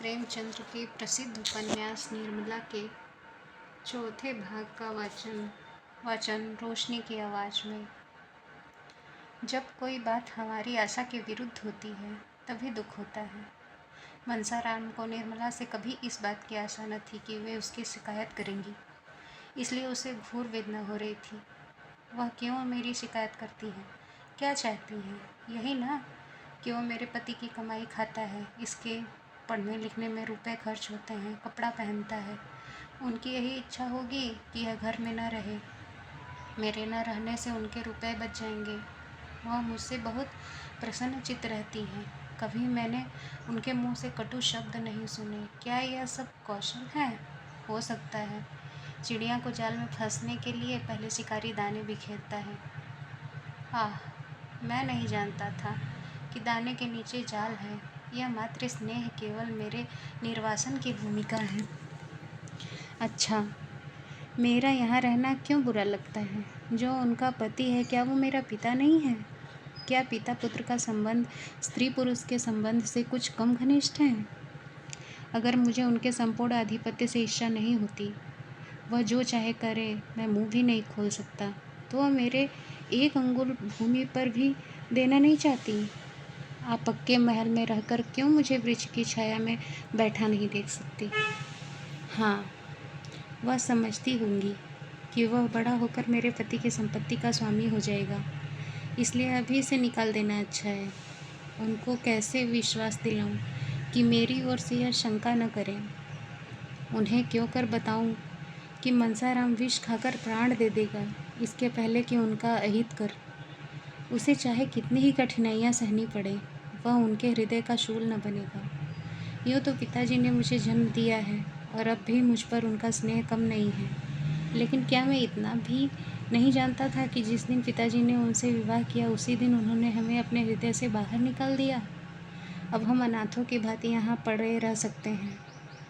प्रेमचंद्र के प्रसिद्ध उपन्यास निर्मला के चौथे भाग का वाचन रोशनी की आवाज़ में। जब कोई बात हमारी आशा के विरुद्ध होती है तभी दुख होता है। मनसाराम को निर्मला से कभी इस बात की आशा न थी कि वे उसकी शिकायत करेंगी, इसलिए उसे घोर वेदना हो रही थी। वह क्यों मेरी शिकायत करती है, क्या चाहती है? यही ना कि वो मेरे पति की कमाई खाता है, इसके पढ़ने लिखने में रुपए खर्च होते हैं, कपड़ा पहनता है। उनकी यही इच्छा होगी कि यह घर में न रहे। मेरे न रहने से उनके रुपए बच जाएंगे। वह मुझसे बहुत प्रसन्नचित्त रहती हैं। कभी मैंने उनके मुंह से कटु शब्द नहीं सुने। क्या यह सब कौशल है? हो सकता है। चिड़िया को जाल में फंसने के लिए पहले शिकारी दाने बिखेरता है। आह, मैं नहीं जानता था कि दाने के नीचे जाल है। यह मातृ स्नेह केवल मेरे निर्वासन की भूमिका है। अच्छा, मेरा यहाँ रहना क्यों बुरा लगता है? जो उनका पति है, क्या वो मेरा पिता नहीं है? क्या पिता पुत्र का संबंध स्त्री पुरुष के संबंध से कुछ कम घनिष्ठ है? अगर मुझे उनके संपूर्ण आधिपत्य से इच्छा नहीं होती, वह जो चाहे करे, मैं मुंह भी नहीं खोल सकता, तो वह मेरे एक अंगुल भूमि पर भी देना नहीं चाहती। आप पक्के महल में रहकर क्यों मुझे वृक्ष की छाया में बैठा नहीं देख सकती? हाँ, वह समझती होंगी कि वह बड़ा होकर मेरे पति की संपत्ति का स्वामी हो जाएगा, इसलिए अभी से निकाल देना अच्छा है। उनको कैसे विश्वास दिलाऊं कि मेरी ओर से यह शंका न करें? उन्हें क्यों कर बताऊं कि मनसाराम विष खाकर प्राण दे देगा, इसके पहले कि उनका अहित कर। उसे चाहे कितनी ही कठिनाइयां सहनी पड़े, वह उनके हृदय का शूल न बनेगा। यूँ तो पिताजी ने मुझे जन्म दिया है और अब भी मुझ पर उनका स्नेह कम नहीं है, लेकिन क्या मैं इतना भी नहीं जानता था कि जिस दिन पिताजी ने उनसे विवाह किया उसी दिन उन्होंने हमें अपने हृदय से बाहर निकाल दिया। अब हम अनाथों की भांति यहाँ पड़े रह सकते हैं।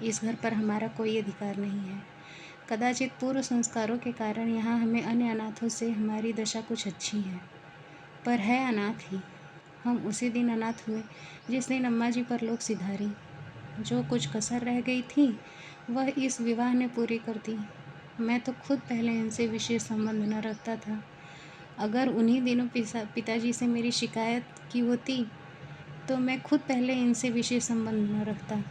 इस घर पर हमारा कोई अधिकार नहीं है। कदाचित पूर्व संस्कारों के कारण यहाँ हमें अन्य अनाथों से हमारी दशा कुछ अच्छी है, पर है अनाथ ही। हम उसी दिन अनाथ हुए जिस दिन अम्मा जी पर लोग सिधारी। जो कुछ कसर रह गई थी वह इस विवाह ने पूरी कर दी। मैं तो खुद पहले इनसे विशेष संबंध न रखता था। अगर उन्हीं दिनों पिताजी से मेरी शिकायत की होती तो मैं खुद पहले इनसे विशेष संबंध न रखता,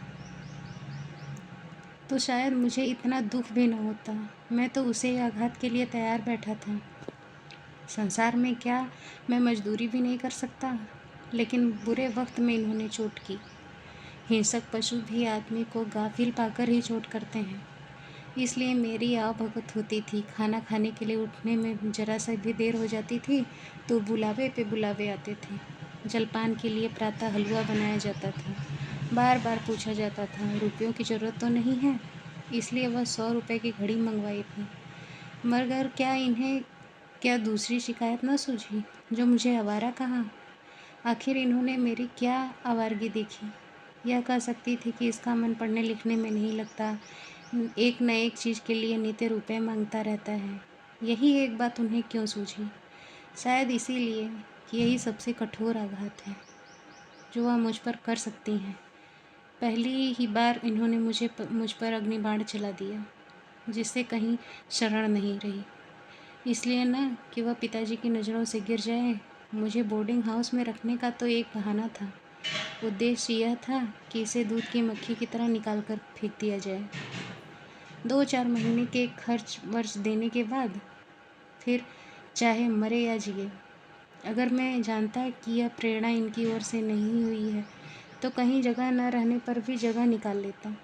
तो शायद मुझे इतना दुख भी न होता। मैं तो उसे आघात के लिए तैयार बैठा था। संसार में क्या मैं मजदूरी भी नहीं कर सकता? लेकिन बुरे वक्त में इन्होंने चोट की। हिंसक पशु भी आदमी को गाफिल पाकर ही चोट करते हैं। इसलिए मेरी आवभगत होती थी। खाना खाने के लिए उठने में जरा सा भी देर हो जाती थी तो बुलावे पे बुलावे आते थे। जलपान के लिए प्रातः हलवा बनाया जाता था। बार बार पूछा जाता था, रुपयों की ज़रूरत तो नहीं है? इसलिए वह 100 रुपये की घड़ी मंगवाई थी। मगर क्या दूसरी शिकायत न सूझी? जो मुझे आवारा कहा। आखिर इन्होंने मेरी क्या आवारगी देखी? यह कह सकती थी कि इसका मन पढ़ने लिखने में नहीं लगता, एक न एक चीज़ के लिए नित्य रुपए मांगता रहता है। यही एक बात उन्हें क्यों सूझी? शायद इसीलिए कि यही सबसे कठोर आघात है जो वह मुझ पर कर सकती हैं। पहली ही बार इन्होंने मुझ पर अग्निबाण चला दिया, जिससे कहीं शरण नहीं रही। इसलिए न कि वह पिताजी की नज़रों से गिर जाए। मुझे बोर्डिंग हाउस में रखने का तो एक बहाना था। उद्देश्य यह था कि इसे दूध की मक्खी की तरह निकाल कर फेंक दिया जाए। 2-4 महीने के खर्च वर्च देने के बाद फिर चाहे मरे या जिए। अगर मैं जानता कि यह प्रेरणा इनकी ओर से नहीं हुई है तो कहीं जगह न रहने पर भी जगह निकाल लेता।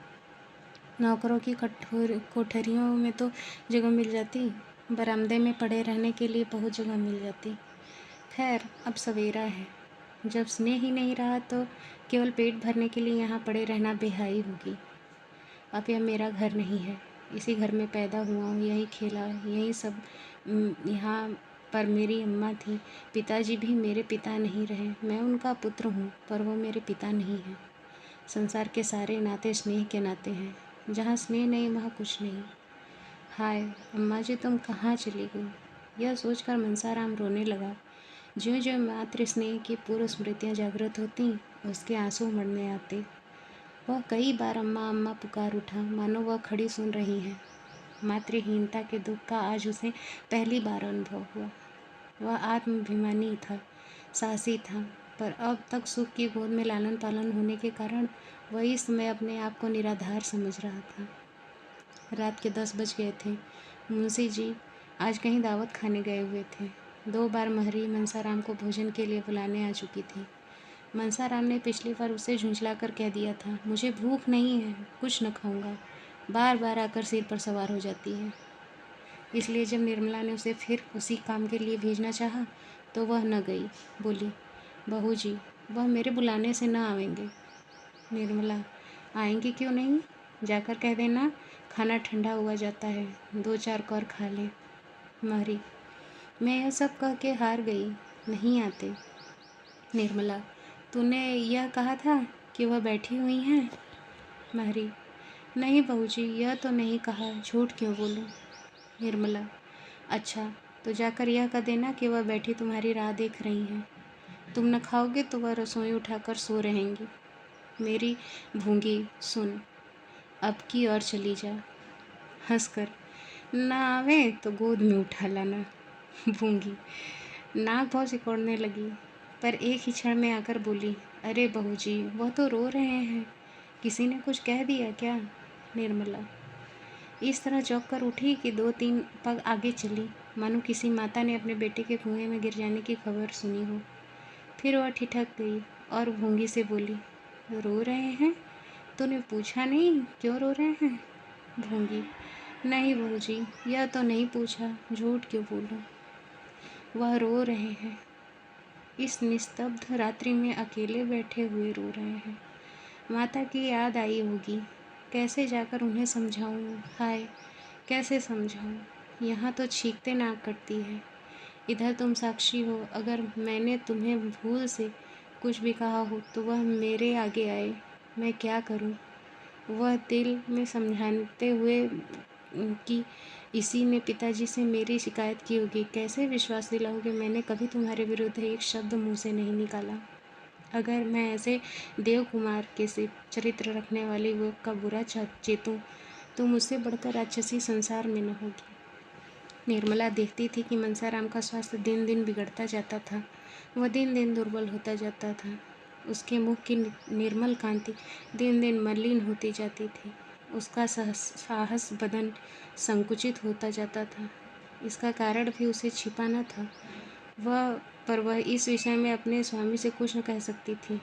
नौकरों की कोठरियों में तो जगह मिल जाती, बरामदे में पड़े रहने के लिए बहुत जगह मिल जाती। खैर, अब सवेरा है। जब स्नेह ही नहीं रहा तो केवल पेट भरने के लिए यहाँ पड़े रहना बेहाई होगी। अब यह मेरा घर नहीं है। इसी घर में पैदा हुआ हूँ, यही खेला, यही सब। यहाँ पर मेरी अम्मा थी। पिताजी भी मेरे पिता नहीं रहे। मैं उनका पुत्र हूँ, पर वो मेरे पिता नहीं हैं। संसार के सारे नाते स्नेह के नाते हैं। जहाँ स्नेह नहीं वहाँ कुछ नहीं। हाय अम्मा जी, तुम कहाँ चली गई? यह सोचकर मनसाराम रोने लगा। ज्यों-ज्यों मातृ स्नेह की पूर्व स्मृतियाँ जागृत होती, उसके आंसू उमड़ने आते। वह कई बार अम्मा अम्मा पुकार उठा, मानो वह खड़ी सुन रही है। मातृहीनता के दुख का आज उसे पहली बार अनुभव हुआ। वह आत्माभिमानी था, साहसी था, पर अब तक सुख की गोद में लालन पालन होने के कारण वह इस समय अपने आप को निराधार समझ रहा था। रात के 10 बज गए थे। मुंशी जी आज कहीं दावत खाने गए हुए थे। 2 बार महरी मनसाराम को भोजन के लिए बुलाने आ चुकी थी। मनसाराम ने पिछली बार उसे झुंझला कर कह दिया था, मुझे भूख नहीं है, कुछ न खाऊंगा। बार बार आकर सिर पर सवार हो जाती है। इसलिए जब निर्मला ने उसे फिर उसी काम के लिए भेजना चाहा तो वह न गई। बोली, बहू जी, वह मेरे बुलाने से न आवेंगे। निर्मला, आएंगे क्यों नहीं? जाकर कह देना खाना ठंडा हुआ जाता है, 2-4 कौर खा ले। महरी, मैं यह सब कह के हार गई, नहीं आते। निर्मला, तूने यह कहा था कि वह बैठी हुई हैं? महरी, नहीं बहू जी, यह तो नहीं कहा, झूठ क्यों बोलूं। निर्मला, अच्छा, तो जाकर यह कह देना कि वह बैठी तुम्हारी राह देख रही हैं। तुम न खाओगे तो वह रसोई उठाकर सो रहेंगी। मेरी भूंगी, सुन, अब की और चली जा। हंसकर, ना आवे तो गोद में उठा लाना। भूंगी नाक बहुत सिकोड़ने लगी, पर एक ही क्षण में आकर बोली, अरे बहू जी, वह तो रो रहे हैं, किसी ने कुछ कह दिया क्या? निर्मला इस तरह चौंक कर उठी कि 2-3 पग आगे चली, मानो किसी माता ने अपने बेटे के कुएं में गिर जाने की खबर सुनी हो। फिर वह ठिठक गई और भूंगी से बोली, रो रहे हैं? तूने पूछा नहीं क्यों रो रहे हैं? भूंगी, नहीं बहू जी, यह तो नहीं पूछा, झूठ क्यों बोलूं। वह रो रहे हैं, इस निस्तब्ध रात्रि में अकेले बैठे हुए रो रहे हैं। माता की याद आई होगी, कैसे जाकर उन्हें समझाऊं? हाय, कैसे समझाऊं? यहाँ तो चीखते नाक कटती है। इधर तुम साक्षी हो, अगर मैंने तुम्हें भूल से कुछ भी कहा हो तो वह मेरे आगे आए, मैं क्या करूं? वह दिल में समझाते हुए कि इसी ने पिताजी से मेरी शिकायत की होगी, कैसे विश्वास दिलाओगे? मैंने कभी तुम्हारे विरुद्ध एक शब्द मुंह से नहीं निकाला। अगर मैं ऐसे देव कुमार के से चरित्र रखने वाली वो का बुरा चेतूं तो मुझसे बढ़कर राक्षसी संसार में न होगी। निर्मला देखती थी कि मनसाराम का स्वास्थ्य दिन दिन बिगड़ता जाता था। वह दिन दिन दुर्बल होता जाता था। उसके मुख की निर्मल कांति दिन दिन मलिन होती जाती थी। उसका साहस बदन संकुचित होता जाता था। इसका कारण भी उसे छिपा न था। वह इस विषय में अपने स्वामी से कुछ न कह सकती थी।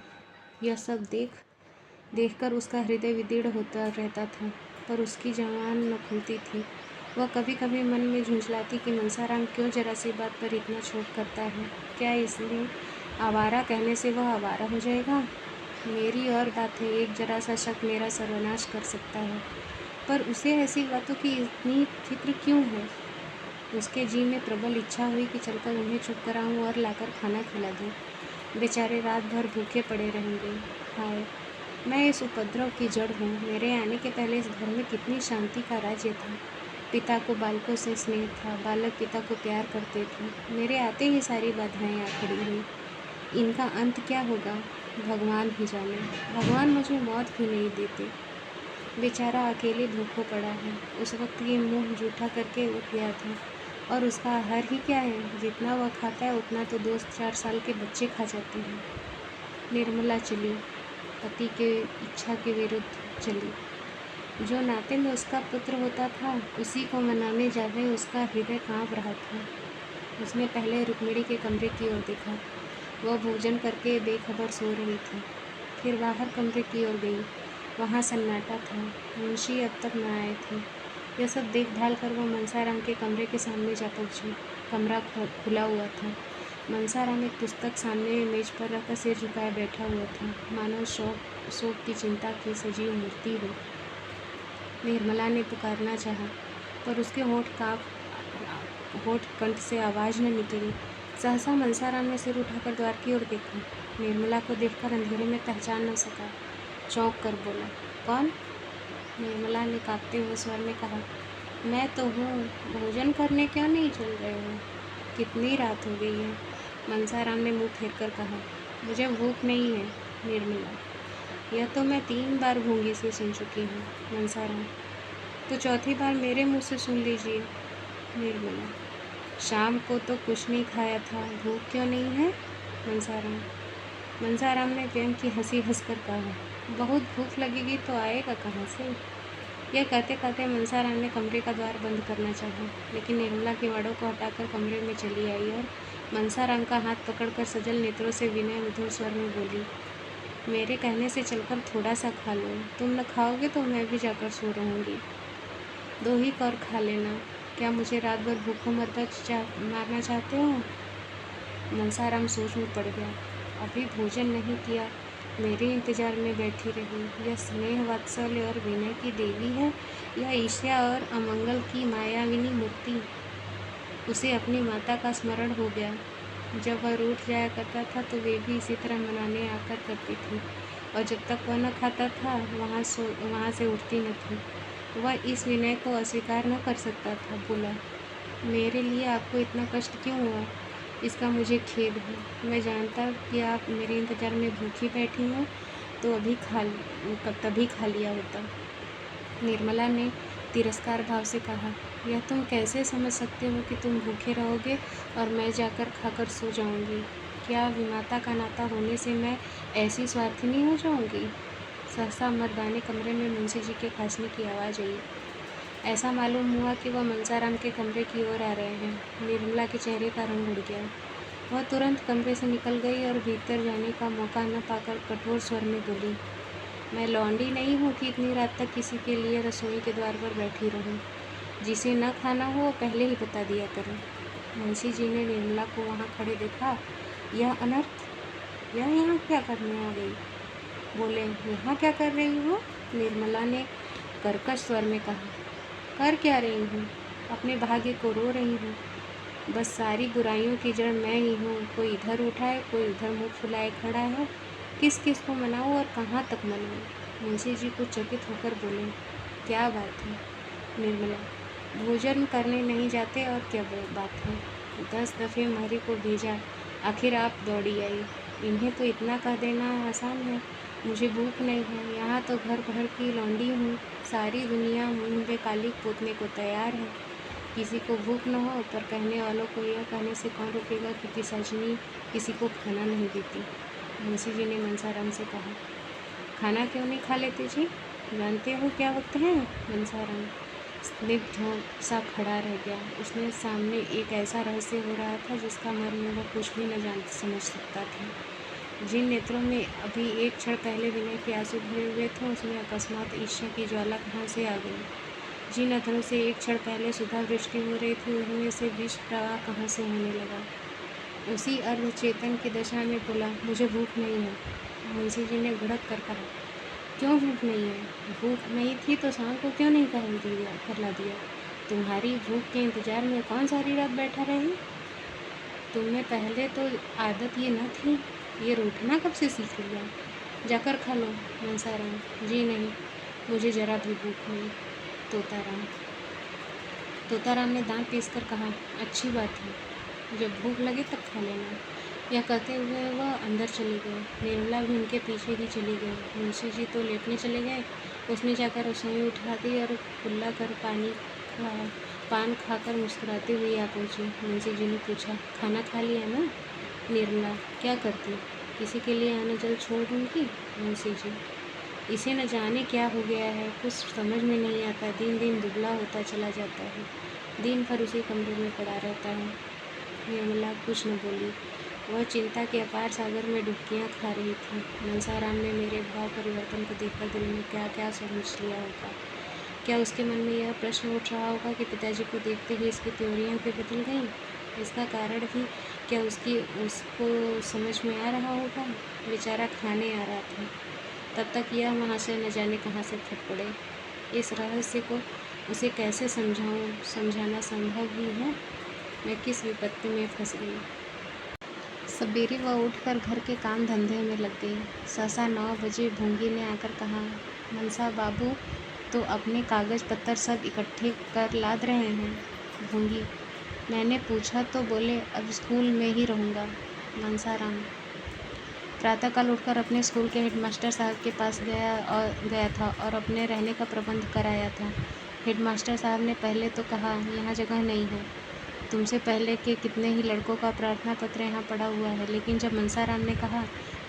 यह सब देखकर उसका हृदय विदीर्ण होता रहता था, पर उसकी जबान न खुलती थी। वह कभी कभी मन में झुंझलाती कि मनसाराम क्यों जरा सी बात पर इतना शोक करता है? क्या इसलिए आवारा कहने से वह आवारा हो जाएगा? मेरी और बात है, एक जरा सा शक मेरा सर्वनाश कर सकता है, पर उसे ऐसी बातों की इतनी फिक्र क्यों है? उसके जी में प्रबल इच्छा हुई कि चलकर उन्हें चुप कराऊं और लाकर खाना खिला दूं। बेचारे रात भर भूखे पड़े रहेंगे। हाय, मैं इस उपद्रव की जड़ हूँ। मेरे आने के पहले इस घर में कितनी शांति का राज्य था। पिता को बालकों से स्नेह था, बालक पिता को प्यार करते थे। मेरे आते ही सारी बाधाएं आ खड़ी हुई। इनका अंत क्या होगा भगवान ही जाने। भगवान मुझे मौत क्यों नहीं देते? बेचारा अकेले भूखों पड़ा है। उस वक्त ये मुंह जूठा करके उठ गया था, और उसका आहार ही क्या है? जितना वह खाता है उतना तो 2-4 साल के बच्चे खा जाते हैं। निर्मला चली, पति के इच्छा के विरुद्ध चली। जो नाते में उसका पुत्र होता था उसी को मनाने जावे उसका हृदय कांप रहा था। उसने पहले रुक्मिणी के कमरे की ओर देखा। वह भोजन करके बेखबर सो रही थी। फिर बाहर कमरे की ओर गई। वहाँ सन्नाटा था। मुंशी अब तक न आए थे। यह सब देखभाल कर वह मनसाराम के कमरे के सामने जा पहुँची। कमरा खुला हुआ था। मनसाराम एक पुस्तक सामने मेज पर रखकर सिर झुकाए बैठा हुआ था, मानो शोक की चिंता की सजीव मूर्ति हो। निर्मला ने पुकारना चाहा, पर उसके होठ कंठ से आवाज़ न निकली। सहसा मनसाराम ने सिर उठाकर द्वार की ओर देखा। निर्मला को देखकर अंधेरे में पहचान न सका। चौंक कर बोला, कौन? निर्मला ने कांपते हुए स्वर में कहा, मैं तो हूँ। भोजन करने क्यों नहीं चल रहे हो? कितनी रात हो गई है? मनसाराम ने मुँह फेर कर कहा, मुझे भूख नहीं है। निर्मला, यह तो मैं 3 बार भूंगी से सुन चुकी हूँ। मनसाराम, तो चौथी बार मेरे मुँह से सुन लीजिए। निर्मला, शाम को तो कुछ नहीं खाया था, भूख क्यों नहीं है? मनसाराम, मनसाराम ने प्रेम की हंसी हंसकर कहा, बहुत भूख लगेगी तो आएगा कहाँ से? यह कहते कहते मनसाराम ने कमरे का द्वार बंद करना चाहा, लेकिन निर्मला किवाड़ों को हटाकर कमरे में चली आई और मनसाराम का हाथ पकड़कर सजल नेत्रों से विनय मधुर स्वर में बोली, मेरे कहने से चलकर थोड़ा सा खा लो, तुम न खाओगे तो मैं भी जाकर सो रहूँगी। 2 ही कौर खा लेना, क्या मुझे रात भर भूखों मारना चाहते हो? मनसाराम सोच में पड़ गया। अभी भोजन नहीं किया, मेरे इंतजार में बैठी रही। यह स्नेह वात्सल्य और विनय की देवी है या ईर्ष्या और अमंगल की मायाविनी मूर्ति? उसे अपनी माता का स्मरण हो गया। जब वह रूठ जाया करता था तो वे भी इसी तरह मनाने आकर करती थी, और जब तक वह न खाता था वहाँ से उठती न थी। वह इस विनय को अस्वीकार न कर सकता था। बोला, मेरे लिए आपको इतना कष्ट क्यों हुआ? इसका मुझे खेद है। मैं जानता कि आप मेरे इंतज़ार में भूखी बैठी हो तो तभी खा लिया होता। निर्मला ने तिरस्कार भाव से कहा, यह तुम कैसे समझ सकते हो कि तुम भूखे रहोगे और मैं जाकर खाकर सो जाऊंगी? क्या विमाता का नाता होने से मैं ऐसी स्वार्थिनी हो जाऊंगी? सहसा मर्दाने कमरे में मुंशी जी के खांसने की आवाज़ आई। ऐसा मालूम हुआ कि वह मनसाराम के कमरे की ओर आ रहे हैं। निर्मला के चेहरे का रंग उड़ गया। वह तुरंत कमरे से निकल गई और भीतर जाने का मौका न पाकर कठोर स्वर में बोली, मैं लौंडी नहीं हूँ कि इतनी रात तक किसी के लिए रसोई के द्वार पर बैठी रहूँ। जिसे न खाना हो वो पहले ही बता दिया करो। मुंशी जी ने निर्मला को वहाँ खड़े देखा। यह अनर्थ, यह यहाँ क्या करने आ गई? बोले, यहाँ क्या कर रही हो? निर्मला ने कर्कश स्वर में कहा, कर क्या रही हूँ? अपने भाग्य को रो रही हूँ। बस सारी बुराइयों की जड़ मैं ही हूँ। कोई इधर उठाए, कोई उधर मुँह फुलाए खड़ा है। किस किस को मनाऊँ और कहाँ तक मनाऊँ? मुंशी जी कुछ चकित होकर बोले, क्या बात है? निर्मला, भोजन करने नहीं जाते और क्या बात है? 10 दफ़े महरी को भेजा, आखिर आप दौड़ी आई। इन्हें तो इतना कह देना आसान है, मुझे भूख नहीं है। यहाँ तो घर भर की लौंडी हूँ। सारी दुनिया मुँह पे काली पोतने को तैयार है। किसी को भूख न हो पर कहने वालों को यह कहने से कौन रोकेगा कि पिशाचिनी किसी को खाना नहीं देती? मुंशी जी ने मनसाराम से कहा, खाना क्यों नहीं खा लेते जी? जानते हो क्या वक्त है? मनसाराम स्निग्ध सा खड़ा रह गया। उसने सामने एक ऐसा रहस्य हो रहा था जिसका मर्म वह कुछ भी न समझ सकता था। जिन नेत्रों में अभी एक क्षण पहले विनय के आंसू भरे हुए थे, उसमें अकस्मात ईर्ष्या की ज्वाला कहाँ से आ गई? जिन अधरों से एक क्षण पहले सुधा वृष्टि हो रही थी, उनमें से विष प्रवाह कहाँ से होने लगा? उसी अर्धचेतन की दशा में बोला, मुझे भूख नहीं है। मुंशी जी ने भड़क कर कहा, क्यों भूख नहीं है? भूख नहीं थी तो शाम को क्यों नहीं करला दिया? तुम्हारी भूख के इंतजार में कौन सारी रात बैठा रही? तुम्हें पहले तो आदत ये न थी, ये रूठना कब से सीख लिया? जाकर खा लो। मनसाराम, जी नहीं, मुझे जरा भी भूख नहीं। तोताराम ने दांत पीसकर कहा, अच्छी बात है, जब भूख लगे तब खा लेना। यह कहते हुए वह अंदर चले गए। निर्मला भी उनके पीछे ही चली गई। मुंशी जी तो लेटने चले गए। उसने जाकर रसोई उठा दी और कुल्ला कर पान खाकर मुस्कुराती हुई आ पहुँची। मुंशी जी ने पूछा, खाना खा लिया ना? निर्मला, क्या करती, किसी के लिए आना जल छोड़ दूँगी? मुंशी जी, इसे न जाने क्या हो गया है, कुछ समझ में नहीं आता। दिन दिन दुबला होता चला जाता है, दिन भर उसी कमरे में पड़ा रहता है। निर्मला कुछ न बोली। वह चिंता के अपार सागर में डुबकियाँ खा रही थी। मनसाराम ने मेरे भाव परिवर्तन को देखकर दिल में क्या क्या समझ लिया होगा। क्या उसके मन में यह प्रश्न उठ रहा होगा कि पिताजी को देखते ही इसकी त्योरियाँ क्यों बदल गईं? इसका कारण भी क्या उसको समझ में आ रहा होगा? बेचारा खाने आ रहा था, तब तक यह वहाँ से न जाने कहाँ से फट पड़े। इस रहस्य को उसे कैसे समझाऊं? समझाना संभव ही है? मैं किस विपत्ति में फंस गई। सवेरे वह उठकर घर के काम धंधे में लग गई। सहसा 9 बजे भूंगी ने आकर कहा, मनसा बाबू तो अपने कागज पत्तर सब इकट्ठे कर लाद रहे हैं। भूंगी, मैंने पूछा तो बोले अब स्कूल में ही रहूँगा। मनसाराम, प्रातःकाल उठकर अपने स्कूल के हेडमास्टर साहब के पास गया था और अपने रहने का प्रबंध कराया था। हेडमास्टर साहब ने पहले तो कहा, यहाँ जगह नहीं है। तुमसे पहले के कितने ही लड़कों का प्रार्थना पत्र यहाँ पड़ा हुआ है। लेकिन जब मनसाराम ने कहा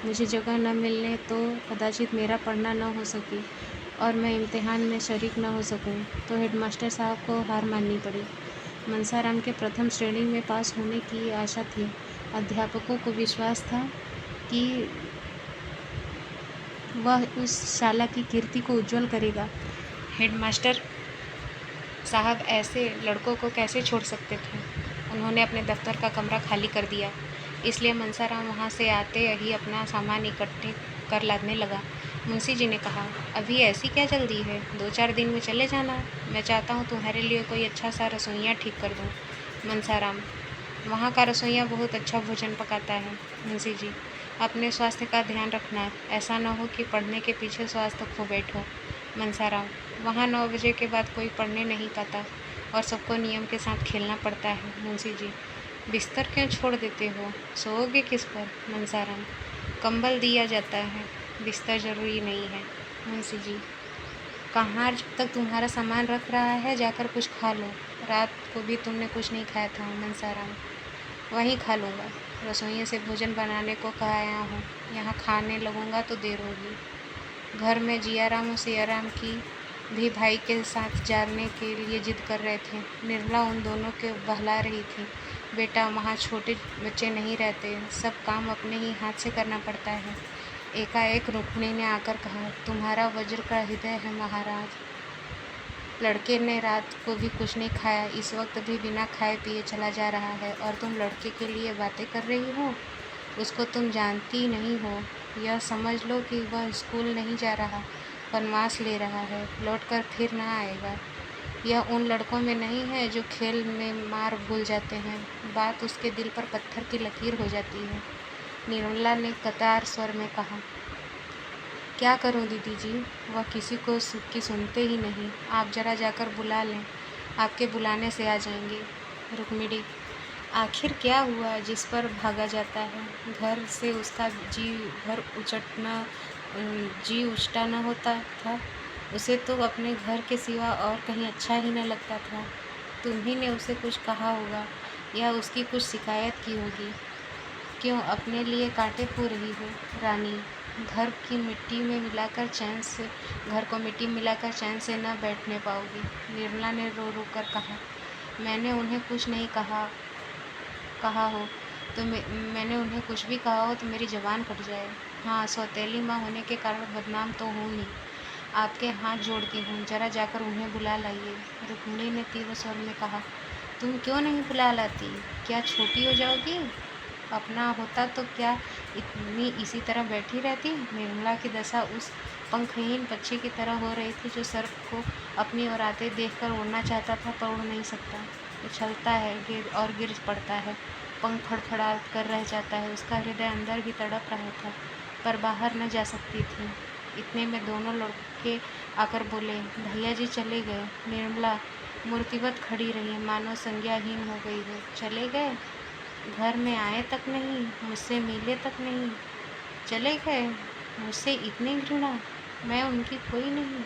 मुझे जगह न मिलने तो कदाचित मेरा पढ़ना न हो सके और मैं इम्तिहान में शरीक न हो सकूं, तो हेडमास्टर साहब को हार माननी पड़ी। मनसाराम के प्रथम श्रेणी में पास होने की आशा थी। अध्यापकों को विश्वास था कि वह उस शाला की कीर्ति को उज्ज्वल करेगा। हेडमास्टर साहब ऐसे लड़कों को कैसे छोड़ सकते थे। उन्होंने अपने दफ्तर का कमरा खाली कर दिया, इसलिए मनसाराम वहाँ से आते ही अपना सामान इकट्ठे कर लादने लगा। मुंशी जी ने कहा, अभी ऐसी क्या जल्दी है, 2-4 दिन में चले जाना। मैं चाहता हूँ तुम्हारे लिए कोई अच्छा सा रसोइया ठीक कर दूँ। मनसाराम, वहाँ का रसोइया बहुत अच्छा भोजन पकाता है। मुंशी जी, अपने स्वास्थ्य का ध्यान रखना, ऐसा न हो कि पढ़ने के पीछे स्वास्थ्य खो बैठो। मनसाराम, वहाँ 9 बजे के बाद कोई पढ़ने नहीं पाता और सबको नियम के साथ खेलना पड़ता है। मुंशी जी, बिस्तर क्यों छोड़ देते हो, सोओगे किस पर। मनसाराम, कंबल दिया जाता है, बिस्तर जरूरी नहीं है। मुंशी जी, कहाँ जब तक तुम्हारा सामान रख रहा है, जाकर कुछ खा लो। रात को भी तुमने कुछ नहीं खाया था। मनसाराम, वहीं खा लूँगा, रसोइये से भोजन बनाने को कहा आया हूँ, यहाँ खाने लगूँगा तो देर होगी। घर में जियाराम और सियाराम की भी भाई के साथ जाने के लिए जिद कर रहे थे। निर्मला उन दोनों को बहला रही थी, बेटा वहाँ छोटे बच्चे नहीं रहते, सब काम अपने ही हाथ से करना पड़ता है। एकाएक रुक्मिणी ने आकर कहा, तुम्हारा वज्र का हृदय है महाराज। लड़के ने रात को भी कुछ नहीं खाया, इस वक्त भी बिना खाए पिए चला जा रहा है और तुम लड़के के लिए बातें कर रही हो। उसको तुम जानती नहीं हो। यह समझ लो कि वह स्कूल नहीं जा रहा, वनवास ले रहा है, लौटकर फिर ना आएगा। यह उन लड़कों में नहीं है जो खेल में मार भूल जाते हैं, बात उसके दिल पर पत्थर की लकीर हो जाती है। निर्मला ने कतार स्वर में कहा, क्या करूं दीदी जी, वह किसी को की सुनते ही नहीं। आप जरा जाकर बुला लें, आपके बुलाने से आ जाएंगे। रुक्मिणी, आखिर क्या हुआ जिस पर भागा जाता है। घर से उसका जी उचटा न होता था। उसे तो अपने घर के सिवा और कहीं अच्छा ही न लगता था। तुम्ही ने उसे कुछ कहा होगा या उसकी कुछ शिकायत की होगी। क्यों अपने लिए कांटे पो रही हो। रानी, घर को मिट्टी में मिलाकर चैन से न बैठने पाओगी। निर्मला ने रो रो कर कहा, मैंने उन्हें कुछ नहीं कहा हो तो मैंने उन्हें कुछ भी कहा हो तो मेरी ज़बान कट जाए। हाँ, सौतेली माँ होने के कारण बदनाम तो हूँ ही। आपके हाथ जोड़ती हूँ, जरा जाकर उन्हें बुला लाइए। रुक्मिणी ने तीव्र स्वर में कहा, तुम क्यों नहीं बुला लाती, क्या छोटी हो जाओगी। अपना होता तो क्या इतनी इसी तरह बैठी रहती। निर्मला की दशा उस पंखहीन पक्षी की तरह हो रही थी जो सर्प को अपनी ओर आते देखकर उड़ना चाहता था पर उड़ नहीं सकता। उछलता है गिर पड़ता है, पंख फड़फड़ा कर रह जाता है। उसका हृदय अंदर भी तड़प रहा था पर बाहर न जा सकती थी। इतने में दोनों लड़के आकर बोले, भैया जी चले गए। निर्मला मूर्तिवत खड़ी रही, मानो संज्ञाहीन हो गई है। चले गए, घर में आए तक नहीं, मुझसे मिले तक नहीं, चले गए। मुझसे इतनी घृणा, मैं उनकी कोई नहीं।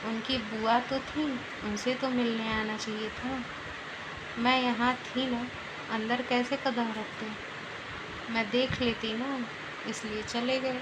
उनकी बुआ तो थी, उनसे तो मिलने आना चाहिए था। मैं यहाँ थी ना, अंदर कैसे कदम रखते, मैं देख लेती ना, इसलिए चले गए।